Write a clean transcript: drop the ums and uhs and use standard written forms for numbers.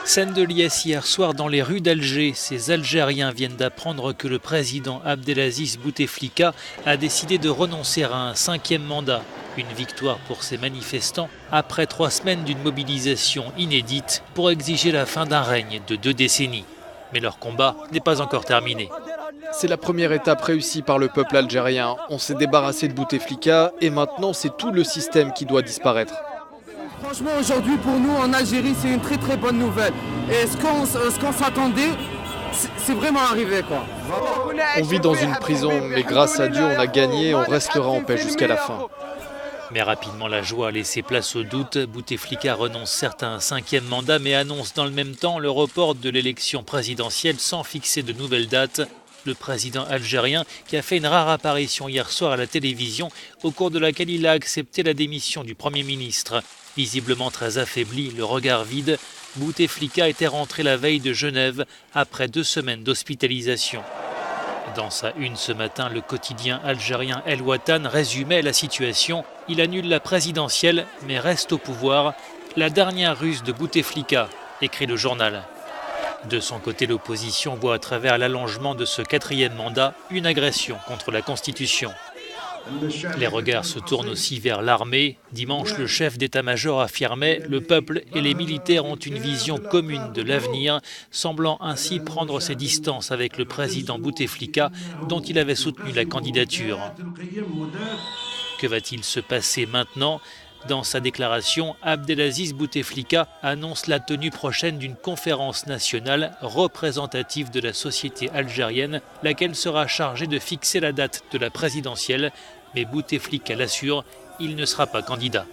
Scène de liesse hier soir dans les rues d'Alger. Ces Algériens viennent d'apprendre que le président Abdelaziz Bouteflika a décidé de renoncer à un 5e mandat. Une victoire pour ces manifestants après 3 semaines d'une mobilisation inédite pour exiger la fin d'un règne de 2 décennies. Mais leur combat n'est pas encore terminé. C'est la première étape réussie par le peuple algérien. On s'est débarrassé de Bouteflika et maintenant c'est tout le système qui doit disparaître. Franchement, aujourd'hui, pour nous, en Algérie, c'est une très très bonne nouvelle. Et ce qu'on s'attendait, c'est vraiment arrivé, quoi. On vit dans une prison, mais grâce à Dieu, on a gagné, on restera en paix jusqu'à la fin. Mais rapidement, la joie a laissé place au doute. Bouteflika renonce certes à un 5e mandat, mais annonce dans le même temps le report de l'élection présidentielle sans fixer de nouvelles dates. Le président algérien, qui a fait une rare apparition hier soir à la télévision, au cours de laquelle il a accepté la démission du Premier ministre. Visiblement très affaibli, le regard vide, Bouteflika était rentré la veille de Genève après 2 semaines d'hospitalisation. Dans sa une ce matin, le quotidien algérien El Watan résumait la situation. Il annule la présidentielle, mais reste au pouvoir. La dernière ruse de Bouteflika, écrit le journal. De son côté, l'opposition voit à travers l'allongement de ce 4e mandat une agression contre la Constitution. Les regards se tournent aussi vers l'armée. Dimanche, le chef d'état-major affirmait « Le peuple et les militaires ont une vision commune de l'avenir », semblant ainsi prendre ses distances avec le président Bouteflika, dont il avait soutenu la candidature. Que va-t-il se passer maintenant ? Dans sa déclaration, Abdelaziz Bouteflika annonce la tenue prochaine d'une conférence nationale représentative de la société algérienne, laquelle sera chargée de fixer la date de la présidentielle. Mais Bouteflika l'assure, il ne sera pas candidat.